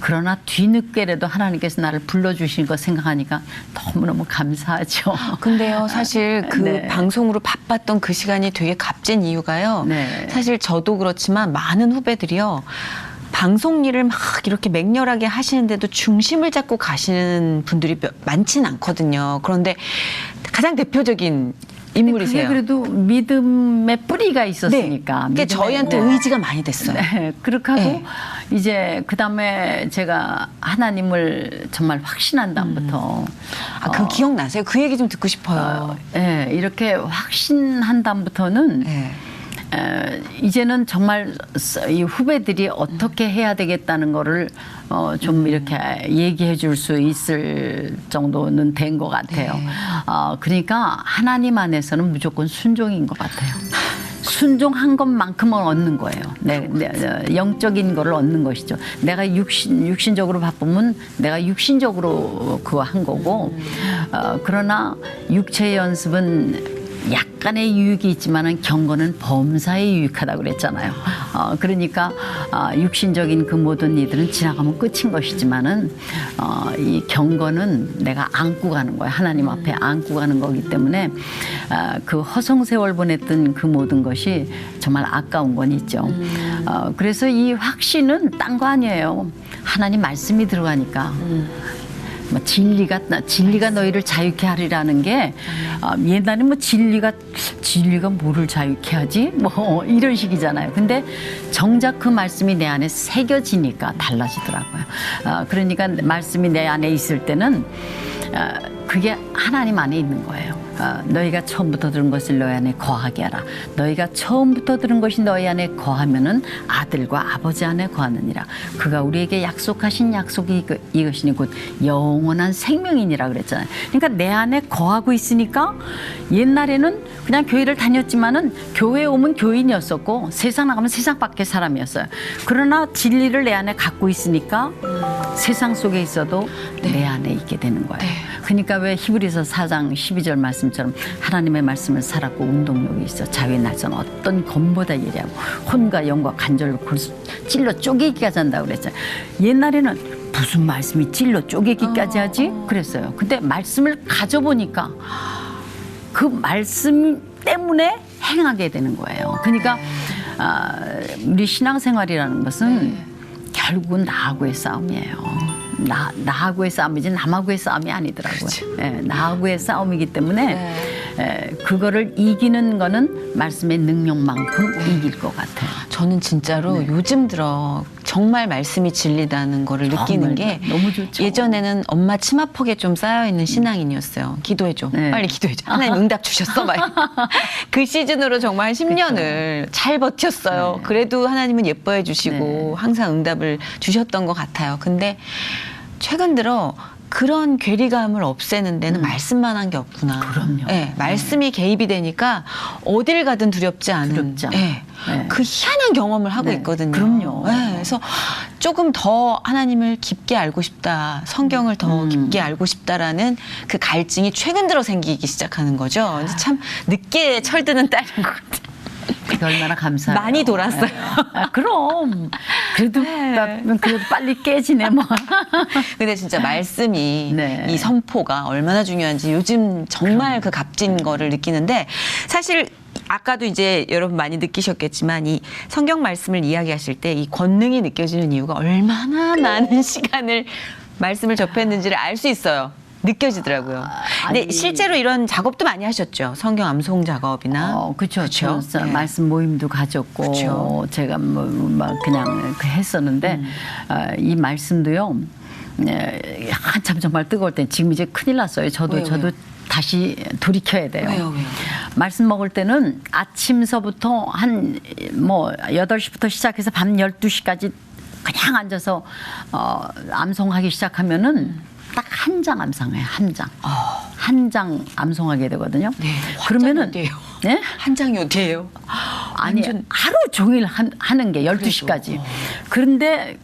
그러나 뒤늦게라도 하나님께서 나를 불러주신 거 생각하니까 너무너무 감사하죠. 근데요, 사실 그 네. 방송으로 바빴던 그 시간이 되게 값진 이유가요. 네. 사실 저도 그렇지만 많은 후배들이요. 방송 일을 막 이렇게 맹렬하게 하시는데도 중심을 잡고 가시는 분들이 많진 않거든요. 그런데 가장 대표적인 인물이세요. 그게 그래도 믿음의 뿌리가 있었으니까. 그게 저희한테 의지가 많이 됐어요. 네, 그렇게 하고 네. 이제 그다음에 제가 하나님을 정말 확신한 다음부터 그 기억나세요? 그 얘기 좀 듣고 싶어요. 네, 이렇게 확신한 다음부터는 네. 이제는 정말 이 후배들이 어떻게 해야 되겠다는 거를 좀 이렇게 얘기해 줄 수 있을 정도는 된 것 같아요. 네. 그러니까 하나님 안에서는 무조건 순종인 것 같아요. 순종한 것만큼은 얻는 거예요. 영적인 거를 얻는 것이죠. 내가 육신적으로 바쁘면 내가 육신적으로 그거 한 거고, 그러나 육체의 연습은 약간의 유익이 있지만은 경건은 범사에 유익하다고 그랬잖아요. 그러니까 육신적인 그 모든 일들은 지나가면 끝인 것이지만은 이 경건은 내가 안고 가는 거예요. 하나님 앞에 안고 가는 거기 때문에 그 허송세월 보냈던 그 모든 것이 정말 아까운 건 있죠. 그래서 이 확신은 딴 거 아니에요. 하나님 말씀이 들어가니까. 뭐 진리가 너희를 자유케 하리라는 게 옛날에 뭐 진리가 뭐를 자유케 하지 뭐 이런 식이잖아요. 근데 정작 그 말씀이 내 안에 새겨지니까 달라지더라고요. 그러니까 말씀이 내 안에 있을 때는 그게 하나님 안에 있는 거예요. 너희가 처음부터 들은 것을 너희 안에 거하게 하라. 너희가 처음부터 들은 것이 너희 안에 거하면은 아들과 아버지 안에 거하느니라. 그가 우리에게 약속하신 약속이 이것이니 곧 영원한 생명이니라 그랬잖아요. 그러니까 내 안에 거하고 있으니까 옛날에는 그냥 교회를 다녔지만은 교회에 오면 교인이었었고 세상 나가면 세상 밖의 사람이었어요. 그러나 진리를 내 안에 갖고 있으니까 세상 속에 있어도 내 안에 있게 되는 거예요. 그러니까 왜 히브리서 4장 12절 말씀처럼 하나님의 말씀을 살았고 운동력이 있어 자유의 날선 어떤 검보다 예리하고 혼과 영과 간절을 찔러 쪼개기까지 한다고 그랬잖아요. 옛날에는 무슨 말씀이 찔러 쪼개기까지 하지? 그랬어요. 근데 말씀을 가져보니까 그 말씀 때문에 행하게 되는 거예요. 그러니까 우리 신앙생활이라는 것은 결국은 나하고의 싸움이에요. 나하고의 싸움이지 남하고의 싸움이 아니더라고요. 예, 나하고의 싸움이기 때문에 그거를 이기는 거는 말씀의 능력만큼 이길 것 같아요. 저는 진짜로 요즘 들어 정말 말씀이 진리다는 거를 느끼는 게 너무 좋죠. 예전에는 엄마 치마폭에 좀 쌓여있는 신앙인이었어요. 기도해줘. 네. 빨리 기도해줘. 하나님 응답 주셨어. 그 시즌으로 정말 한 10년을 잘 버텼어요. 네. 그래도 하나님은 예뻐해 주시고 항상 응답을 주셨던 것 같아요. 근데 최근 들어 그런 괴리감을 없애는 데는 말씀만 한 게 없구나. 그럼요. 예, 말씀이 개입이 되니까 어딜 가든 두렵지 않은. 두렵지 않아. 예, 네. 그 희한한 경험을 하고 네, 있거든요. 그럼요. 예, 그래서 조금 더 하나님을 깊게 알고 싶다, 성경을 더 깊게 알고 싶다라는 그 갈증이 최근 들어 생기기 시작하는 거죠. 근데 참 늦게 철드는 딸인 것 같아요. 그게 얼마나 감사해요. 많이 돌았어요. 아, 그럼 그래도 네. 그래도 빨리 깨지네 뭐. 근데 진짜 말씀이 네. 이 선포가 얼마나 중요한지 요즘 정말 그 값진 거를 느끼는데 사실 아까도 이제 여러분 많이 느끼셨겠지만 이 성경 말씀을 이야기하실 때 이 권능이 느껴지는 이유가 얼마나 많은 시간을 말씀을 접했는지를 알 수 있어요. 느껴지더라고요. 근데 아니. 실제로 이런 작업도 많이 하셨죠. 성경 암송 작업이나. 그렇죠. 그쵸? 저 네. 말씀 모임도 가졌고 그쵸. 제가 막 그냥 했었는데 이 말씀도요. 한참 정말 뜨거울 때 지금 이제 큰일 났어요. 저도 왜요? 다시 돌이켜야 돼요. 왜요? 말씀 먹을 때는 아침서부터 한 뭐 8시부터 시작해서 밤 12시까지 그냥 앉아서 암송하기 시작하면면 딱 한 장 암송해요. 한 장. 한 장 암송하게 되거든요. 네. 그러면은 어디예요? 네? 한 장이 어디예요? 아니 완전- 하루 종일 하는 게 12시까지. 그런데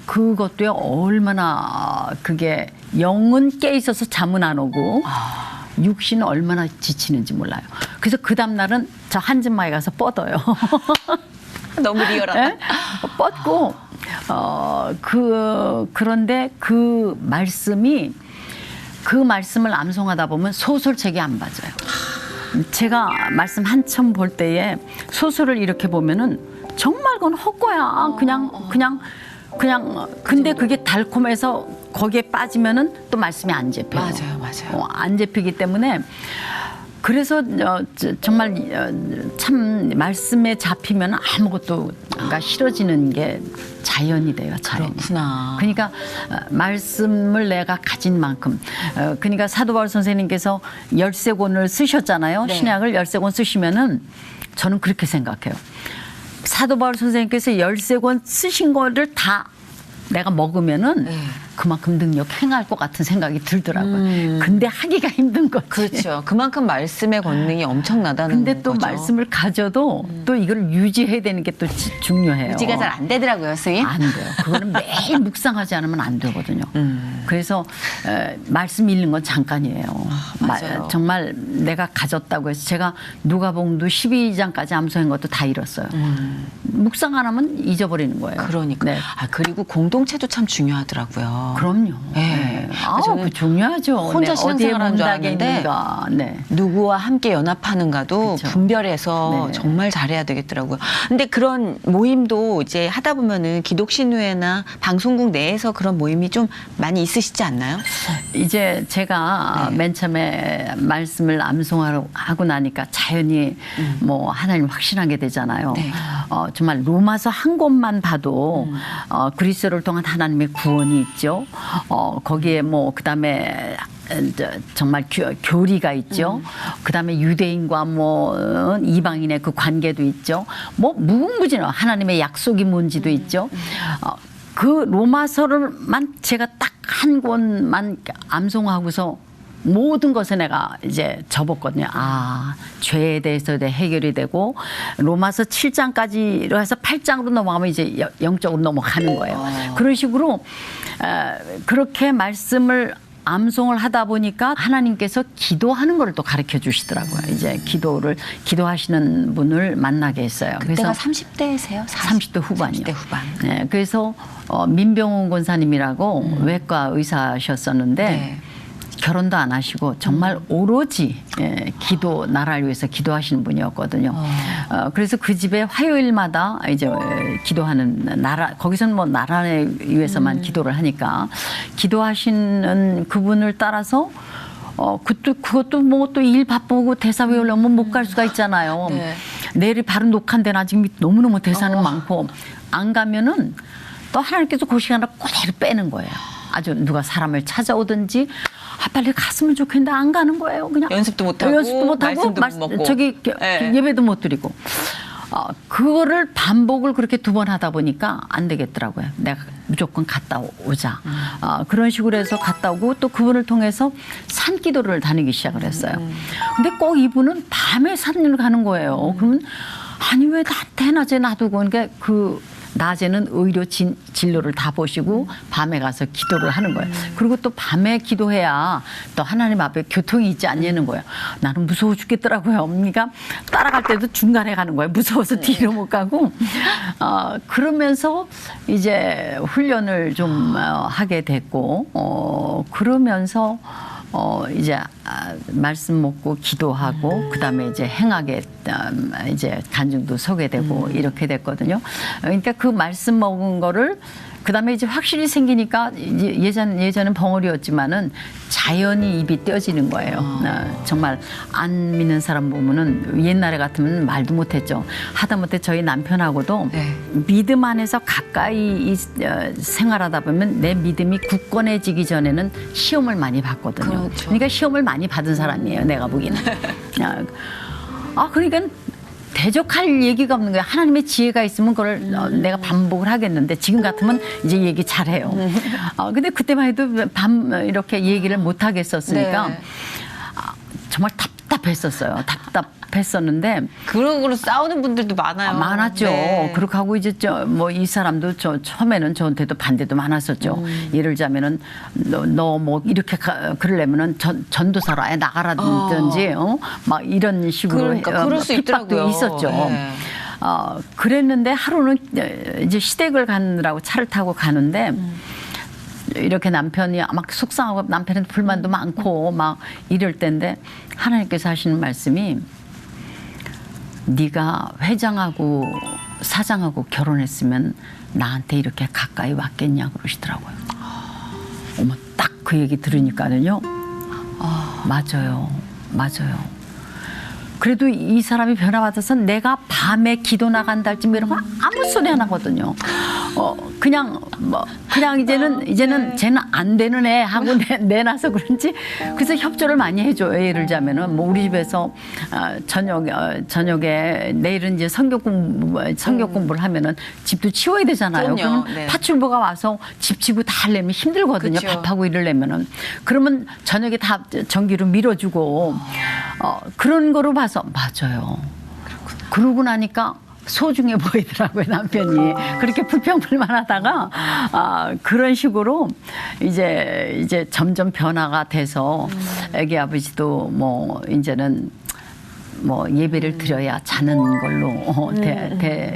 그것도요 얼마나 그게 영은 깨 있어서 잠은 안 오고 육신은 얼마나 지치는지 몰라요. 그래서 그 다음 날은 저 한진마에 가서 뻗어요. 너무 리얼하다. 예? 뻗고 그런데 그 말씀을 암송하다 보면 소설책이 안 맞아요. 제가 말씀 한참 볼 때에 소설을 이렇게 보면은 정말 그건 헛거야. 그냥 근데 그게 달콤해서 거기에 빠지면은 또 말씀이 안 잡혀요. 맞아요. 안 잡히기 때문에 그래서 정말 참 말씀에 잡히면 아무것도가 싫어지는 게 자연이 돼요. 자연이. 그렇구나. 그러니까 말씀을 내가 가진 만큼 그러니까 사도 바울 선생님께서 13권을 쓰셨잖아요. 네. 신약을 13권 쓰시면은 저는 그렇게 생각해요. 사도 바울 선생님께서 13권 쓰신 거를 다 내가 먹으면은 그만큼 능력 행할 것 같은 생각이 들더라고요. 근데 하기가 힘든 거지. 그렇죠. 그만큼 말씀의 권능이 엄청나다는 근데 또 거죠. 말씀을 가져도 또 이걸 유지해야 되는 게 또 중요해요. 유지가 잘 안 되더라고요, 스님. 안 돼요. 그거는 매일 묵상하지 않으면 안 되거든요. 그래서 말씀 읽는 건 잠깐이에요. 맞아요. 정말 내가 가졌다고 해서 제가 누가복음도 12장까지 암송한 것도 다 잃었어요. 묵상 안 하면 잊어버리는 거예요. 그러니까. 네. 그리고 공동체도 참 중요하더라고요. 그럼요. 네. 그 중요하죠. 혼자 신앙생활하는 줄 문닭에 알았는데 있는가. 네. 누구와 함께 연합하는가도 그쵸. 분별해서 네. 정말 잘해야 되겠더라고요. 근데 그런 모임도 이제 하다 보면은 기독신우회나 방송국 내에서 그런 모임이 좀 많이 있으시지 않나요? 이제 제가 네. 맨 처음에 말씀을 암송하고 나니까 자연히 뭐 하나님 확신하게 되잖아요. 네. 정말 로마서 한 권만 봐도 그리스도를 통한 하나님의 구원이 있죠. 거기에 뭐 그다음에 정말 교리가 있죠. 그다음에 유대인과 뭐 이방인의 그 관계도 있죠. 뭐 무궁무진한 하나님의 약속이 뭔지도 있죠. 그 로마서를만 제가 딱 한 권만 암송하고서 모든 것에 내가 이제 접었거든요. 죄에 대해서 해결이 되고 로마서 7장까지로 해서 8장으로 넘어가면 이제 영적으로 넘어가는 거예요. 그런 식으로 그렇게 말씀을 암송을 하다 보니까 하나님께서 기도하는 걸 또 가르쳐 주시더라고요. 이제 기도하시는 분을 만나게 했어요. 그때가 30대세요? 30대 후반이요. 30대 후반. 네, 그래서 민병훈 권사님이라고 외과 의사셨었는데 네. 결혼도 안 하시고 정말 오로지 기도 나라를 위해서 기도하시는 분이었거든요. 그래서 그 집에 화요일마다 이제 기도하는 거기서는 뭐 나라에 위해서만 기도를 하니까 기도하시는 그분을 따라서 그것도 뭐 또 일 바쁘고 대사 외우려면 못 갈 수가 있잖아요. 네. 내일이 바로 녹화인데 아직 너무너무 대사는 많고 안 가면은 또 하나님께서 그 시간을 그대로 빼는 거예요. 아주 누가 사람을 찾아오든지 빨리 갔으면 좋겠는데 안 가는 거예요. 그냥 연습도 못하고 말씀도 못 말씀도 못 먹고. 저기 네. 예배도 못 드리고 그거를 반복을 그렇게 2번 하다 보니까 안 되겠더라고요. 내가 무조건 갔다 오자. 그런 식으로 해서 갔다 오고 또 그분을 통해서 산기도를 다니기 시작을 했어요. 근데 꼭 이분은 밤에 산을 가는 거예요. 그러면 아니 왜 나한테 낮에 놔두고 그러니까 그 낮에는 의료 진료를 다 보시고 밤에 가서 기도를 하는 거예요. 그리고 또 밤에 기도해야 또 하나님 앞에 교통이 있지 않냐는 거예요. 나는 무서워 죽겠더라고요. 그러니까 따라갈 때도 중간에 가는 거예요. 무서워서 뒤로 못 가고. 그러면서 이제 훈련을 좀 하게 됐고 그러면서 이제 말씀 먹고 기도하고 그다음에 이제 행하게 이제 간증도 서게 되고 이렇게 됐거든요. 그러니까 그 말씀 먹은 거를 그다음에 이제 확실히 생기니까 이제 예전은 벙어리였지만은 자연히 입이 떼어지는 거예요. 정말 안 믿는 사람 보면은 옛날에 같으면 말도 못했죠. 하다못해 저희 남편하고도 네. 믿음 안에서 가까이 생활하다 보면 내 믿음이 굳건해지기 전에는 시험을 많이 봤거든요. 그렇죠. 그러니까 시험을 많이 받은 사람이에요. 내가 보기에는. 그러니까 대적할 얘기가 없는 거예요. 하나님의 지혜가 있으면 그걸 내가 반복을 하겠는데 지금 같으면 이제 얘기 잘해요. 근데 그때만 해도 이렇게 얘기를 못 하겠었으니까 네. 정말 답답했었어요. 답답했었는데 그러고 싸우는 분들도 많아요. 많았죠. 네. 그렇게 하고 이제 뭐 이 사람도 처음에는 저한테도 반대도 많았었죠. 예를 들자면은 너 뭐 이렇게 그러려면은 전도사로 아예 나가라든지 막 이런 식으로 그러니까 그럴 수 핍박도 있더라고요. 있었죠. 네. 그랬는데 하루는 이제 시댁을 가느라고 차를 타고 가는데 이렇게 남편이 막 속상하고 남편한테 불만도 많고 막 이럴 때인데 하나님께서 하시는 말씀이 네가 회장하고 사장하고 결혼했으면 나한테 이렇게 가까이 왔겠냐 그러시더라고요. 어머 딱 그 얘기 들으니까는요. 맞아요. 그래도 이 사람이 변화받아서 내가 밤에 기도 나간다 할지 뭐 이런 거 아무 소리 안 하거든요. 그냥 이제는 쟤는 안 되는 애 하고 내놔서 그런지 그래서 협조를 많이 해줘요. 예를 들자면은 뭐 우리 집에서 저녁에 내일은 이제 성경 공부를 하면은 집도 치워야 되잖아요. 그럼요. 그러면 네. 파출부가 와서 집 치고 다 하려면 힘들거든요. 그쵸. 밥하고 이러려면은 그러면 저녁에 다 전기로 밀어주고 그런 거로 봐서 맞아요. 그러고 나니까 소중해 보이더라고요, 남편이. 그렇게 불평불만하다가 그런 식으로 이제 점점 변화가 돼서 애기 아버지도 뭐 이제는 뭐 예배를 드려야 자는 걸로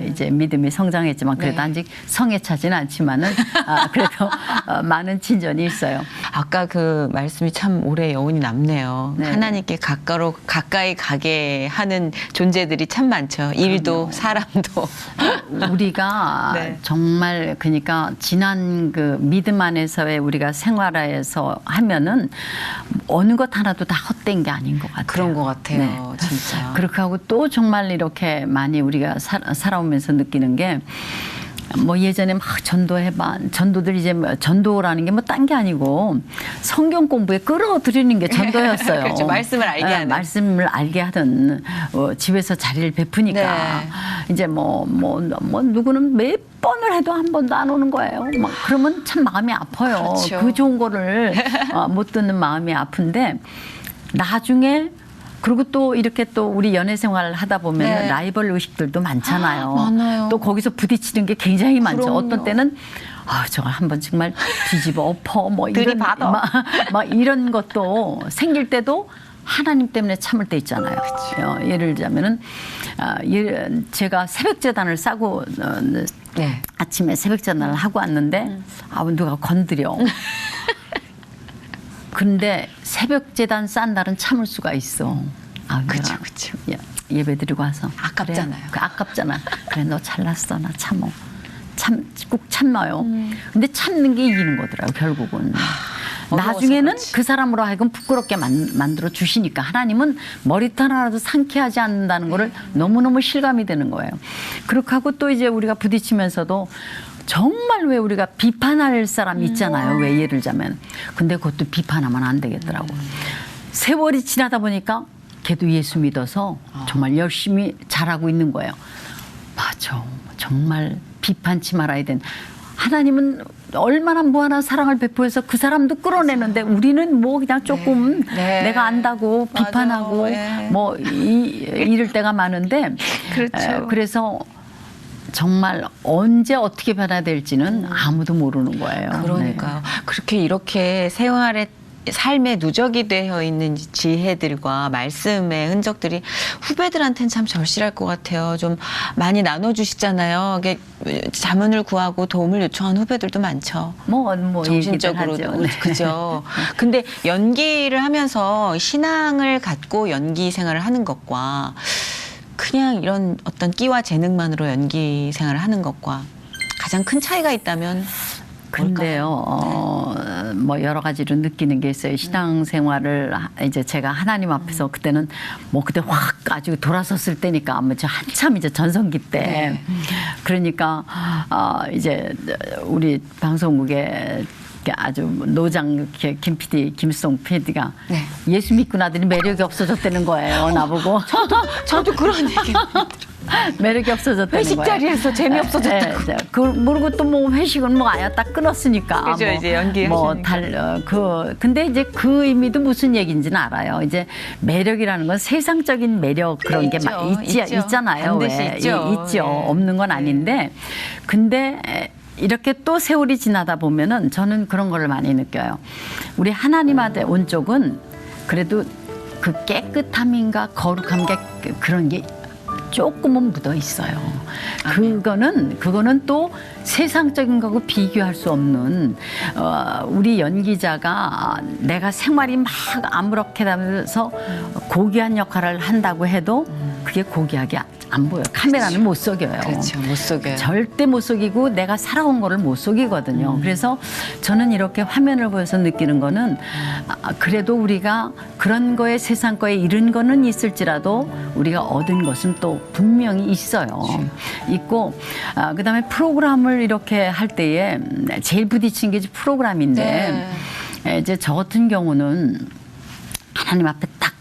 이제 믿음이 성장했지만 그래도 네. 아직 성에 차지는 않지만은 그래도 많은 진전이 있어요. 아까 그 말씀이 참 오래 여운이 남네요. 네. 하나님께 가까이 가게 하는 존재들이 참 많죠. 일도 사람도. 우리가 네. 정말 그러니까 지난 그 믿음 안에서의 우리가 생활에서 하면은 어느 것 하나도 다 헛된 게 아닌 것 같아요. 그런 것 같아요. 네. 진짜. 그렇게 하고 또 정말 이렇게 많이 우리가 살아오면서 느끼는 게 뭐 예전에 막 전도들 이제 전도라는 게 뭐 딴 게 아니고 성경 공부에 끌어들이는 게 전도였어요. 그렇죠. 말씀을 알게 하는. 말씀을 알게 하던 집에서 자리를 베푸니까 네. 이제 뭐 누구는 몇 번을 해도 한 번도 안 오는 거예요. 막 그러면 참 마음이 아파요. 그렇죠. 그 좋은 거를 못 듣는 마음이 아픈데 나중에 그리고 또 이렇게 또 우리 연애 생활을 하다 보면 네. 라이벌 의식들도 많잖아요. 많아요. 또 거기서 부딪히는 게 굉장히 많죠. 그럼요. 어떤 때는 저걸 한번 정말 뒤집어 엎어 뭐 이런 들이받아. 막 이런 것도 생길 때도 하나님 때문에 참을 때 있잖아요. 예를 들자면은 제가 새벽 제단을 싸고 네. 아침에 새벽 제단을 하고 왔는데 누가 건드려. 근데 새벽 제단 싼 날은 참을 수가 있어. 그쵸. 예배 드리고 와서 아깝잖아요. 그래, 아깝잖아. 그래 너 잘났어. 나 참어. 꼭 참아요. 근데 참는 게 이기는 거더라고 결국은. 나중에는 그렇지. 그 사람으로 하여금 부끄럽게 만들어 주시니까 하나님은 머리털 하나도 상쾌하지 않는다는 거를 너무너무 실감이 되는 거예요. 그렇게 하고 또 이제 우리가 부딪히면서도 정말 왜 우리가 비판할 사람이 있잖아요. 왜 예를 들자면. 근데 그것도 비판하면 안 되겠더라고. 세월이 지나다 보니까 걔도 예수 믿어서 정말 열심히 잘하고 있는 거예요. 그렇죠. 정말 비판치 말아야 되는. 하나님은 얼마나 무한한 사랑을 베풀어서 그 사람도 끌어내는데 우리는 뭐 그냥 조금 네. 내가 안다고 맞아요. 비판하고 네. 뭐 이럴 때가 많은데 그렇죠. 그래서 정말 언제 어떻게 변화야 될지는 아무도 모르는 거예요. 그러니까요. 그렇게 이렇게 삶에 누적이 되어 있는 지혜들과 말씀의 흔적들이 후배들한테는 참 절실할 것 같아요. 좀 많이 나눠주시잖아요. 이게 자문을 구하고 도움을 요청한 후배들도 많죠. 뭐 정신적으로도. 얘기들 하죠. 네. 그죠. 근데 연기를 하면서 신앙을 갖고 연기 생활을 하는 것과 그냥 이런 어떤 끼와 재능만으로 연기 생활을 하는 것과 가장 큰 차이가 있다면 근데요, 뭐 여러 가지로 느끼는 게 있어요. 신앙생활을 이제 제가 하나님 앞에서 그때는 뭐 그때 확 아주 돌아섰을 때니까 아마 한참 이제 전성기 때 그러니까 이제 우리 방송국에 아주 노장 김 PD, 김수동 PD가 예수 믿고 나더니 매력이 없어졌다는 거예요. 나보고. 저도 그런 얘기. 매력이 없어졌다는 거예요. 회식 자리에서 재미없어졌다고. 그 모르고 또 뭐 회식은 뭐 아예 딱 끊었으니까. 그죠, 이제 연기하시니까. 근데 이제 그 의미도 무슨 얘기인지는 알아요. 이제 매력이라는 건 세상적인 매력 그런 게 있잖아요. 반드시 있죠. 있죠. 없는 건 아닌데. 근데 이렇게 또 세월이 지나다 보면은 저는 그런 걸 많이 느껴요. 우리 하나님한테 온 쪽은 그래도 그 깨끗함인가 거룩함 그런 게 조금은 묻어 있어요. 그거는 또 세상적인 거하고 비교할 수 없는 우리 연기자가 내가 생활이 막 아무렇게 하면서 고귀한 역할을 한다고 해도 그게 고귀하게 안 보여요. 카메라는 못 속여요. 그렇죠. 못 속여요. 절대 못 속이고 내가 살아온 거를 못 속이거든요. 그래서 저는 이렇게 화면을 보여서 느끼는 거는 그래도 우리가 그런 거에 세상 거에 이른 거는 있을지라도 우리가 얻은 것은 또 분명히 있어요. 있고 그다음에 프로그램을 이렇게 할 때에 제일 부딪힌 게 프로그램인데 이제 저 같은 경우는 하나님 앞에 딱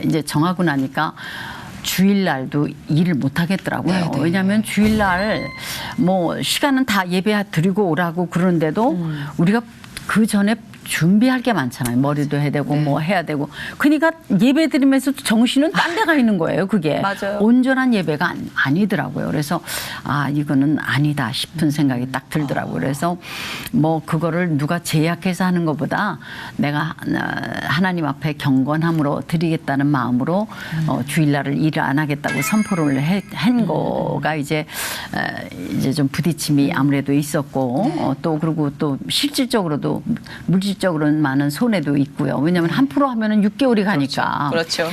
이제 정하고 나니까 주일날도 일을 못 하겠더라고요. 네네. 왜냐하면 주일날 뭐 시간은 다 예배 드리고 오라고 그러는데도 우리가 그 전에 준비할 게 많잖아요. 머리도 해야 되고 뭐 해야 되고. 그러니까 예배 드리면서 정신은 딴 데가 있는 거예요. 그게. 맞아요. 온전한 예배가 아니더라고요. 그래서 이거는 아니다 싶은 생각이 딱 들더라고요. 그래서 뭐 그거를 누가 제약해서 하는 것보다 내가 하나님 앞에 경건함으로 드리겠다는 마음으로 주일날을 일을 안 하겠다고 선포를 한 거가 이제 좀 부딪힘이 아무래도 있었고 또 그리고 또 실질적으로도 물질적으로는 많은 손해도 있고요. 왜냐하면 한 프로 하면은 6개월이 가니까. 그렇죠.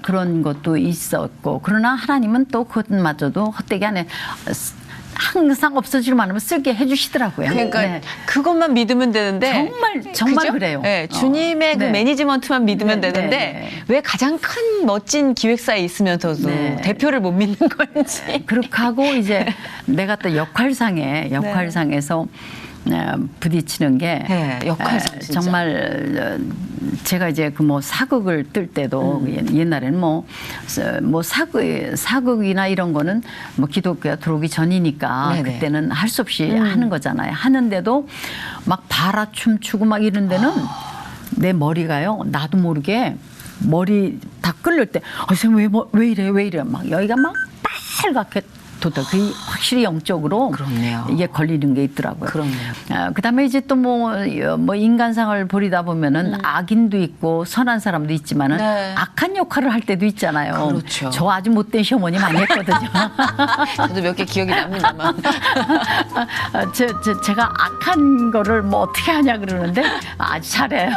그런 것도 있었고. 그러나 하나님은 또 그것마저도 헛되게 안에 항상 없어지기만 하면 쓰게 해주시더라고요. 그러니까 네. 그것만 믿으면 되는데 정말 그죠? 그래요. 네, 주님의 그 네. 매니지먼트만 믿으면 네, 되는데 네. 왜 가장 큰 멋진 기획사에 있으면서도 네. 대표를 못 믿는 건지. 그렇게 하고 이제 내가 또 역할상에서 부딪히는 게 역할상 진짜. 정말 제가 이제 그 뭐 사극을 뜰 때도 옛날에는 뭐 사극이나 이런 거는 뭐 기독교가 들어오기 전이니까 네네. 그때는 할 수 없이 하는 거잖아요. 하는데도 막 바라 춤추고 막 이런 데는 내 머리가요 나도 모르게 머리 다 끓을 때 선생님 왜 이래 막 여기가 막 빨갛게 그게 확실히 영적으로 그렇네요. 이게 걸리는 게 있더라고요. 그렇네요. 그다음에 이제 또 뭐 인간상을 벌이다 보면은 악인도 있고 선한 사람도 있지만은 네. 악한 역할을 할 때도 있잖아요. 그렇죠. 저 아주 못된 시어머니 많이 했거든요. 저도 몇 개 기억이 납니다만. 제가 악한 거를 뭐 어떻게 하냐 그러는데 아주 잘해요.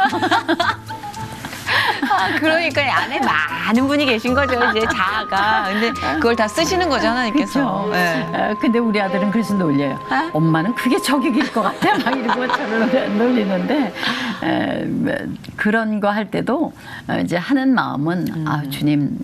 그러니까 안에 많은 분이 계신 거죠, 이제 자아가. 근데 그걸 다 쓰시는 거죠, 하나님께서. 네. 근데 우리 아들은 그래서 놀려요. 엄마는 그게 저격일 것 같아. 막 이러고 저를 놀리는데 그런 거 할 때도 이제 하는 마음은 아 주님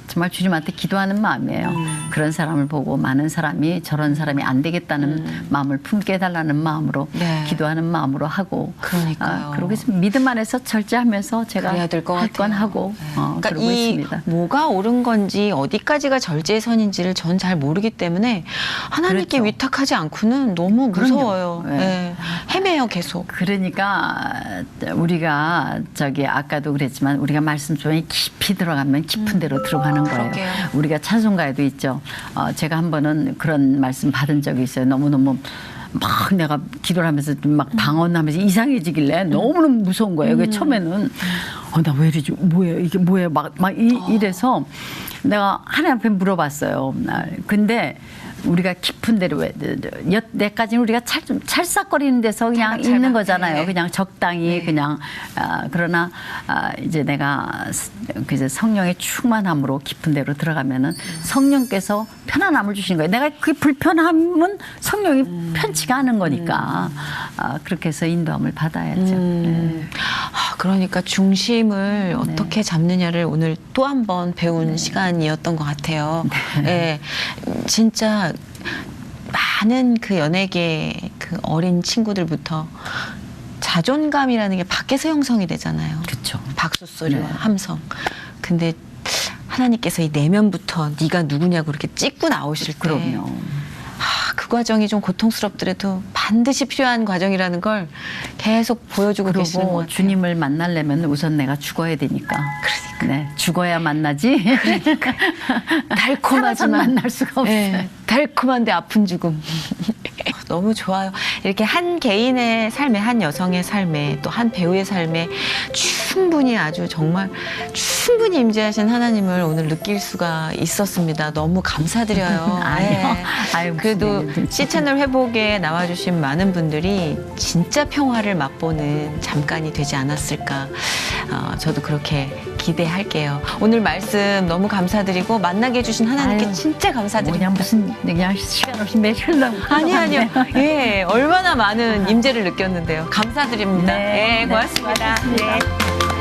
정말 주님한테 기도하는 마음이에요. 그런 사람을 보고 많은 사람이 저런 사람이 안 되겠다는 마음을 품게 해달라는 마음으로 네. 기도하는 마음으로 하고 그러니까요. 그러고 있으면 믿음 안에서 절제하면서 제가 그래야 될 것 할 건 같아요. 하고 그러니까 그러고 이 있습니다. 뭐가 옳은 건지 어디까지가 절제의 선인지를 전 잘 모르기 때문에 하나님께 그렇죠. 위탁하지 않고는 너무 무서워요. 그럼요. 네. 네. 헤매요 계속. 그러니까 우리가 저기 아까도 그랬지만 우리가 말씀 속에 깊이 들어가면 깊은 데로 들어가는 거예요. 그러게요. 우리가 찬송가에도 있죠. 제가 한 번은 그런 말씀 받은 적이 있어요. 너무너무 막 내가 기도를 하면서 막 방언하면서 이상해지길래 너무너무 무서운 거예요. 그 처음에는 나 왜 이러지? 뭐예요? 이게 뭐예요? 막 이래서 내가 하나님 앞에 물어봤어요. 근데 우리가 깊은 데로 왜 여태까지는 우리가 찰싹거리는 데서 그냥 찰박찰박. 있는 거잖아요. 네. 그냥 적당히 네. 그냥 그러나 이제 내가 그래서 성령의 충만함으로 깊은 데로 들어가면은 성령께서 편안함을 주시는 거예요. 내가 그 불편함은 성령이 편치가 않은 거니까 그렇게 해서 인도함을 받아야죠. 네. 그러니까 중심을 어떻게 잡느냐를 오늘 또 한 번 배운 시간이었던 것 같아요. 네. 진짜 많은 그 연예계 그 어린 친구들부터 자존감이라는 게 밖에서 형성이 되잖아요. 그렇죠. 박수 소리와 네. 함성. 근데 하나님께서 이 내면부터 네가 누구냐고 이렇게 찍고 나오실 때 그럼요. 그 과정이 좀 고통스럽더라도 반드시 필요한 과정이라는 걸 계속 보여주고 계시는 것 그리고 같아요. 주님을 만나려면 우선 내가 죽어야 되니까. 네, 죽어야 만나지. 살아선 달콤하지만 만날 수가 없어요. 네, 달콤한데 아픈 죽음. 너무 좋아요. 이렇게 한 개인의 삶에, 한 여성의 삶에, 또 한 배우의 삶에 충분히 아주 정말 충분히 임재하신 하나님을 오늘 느낄 수가 있었습니다. 너무 감사드려요. 아니요. 네. 아유, 무슨 그래도 얘기를. C채널 회복에 나와주신 많은 분들이 진짜 평화를 맛보는 잠깐이 되지 않았을까. 저도 그렇게 기대할게요. 오늘 말씀 너무 감사드리고 만나게 해주신 하나님께 아유, 진짜 감사드립니다. 그냥 시간 없이 매일 아니요. 예, 얼마나 많은 임재를 느꼈는데요. 감사드립니다. 네, 예, 고맙습니다. 고맙습니다. 네.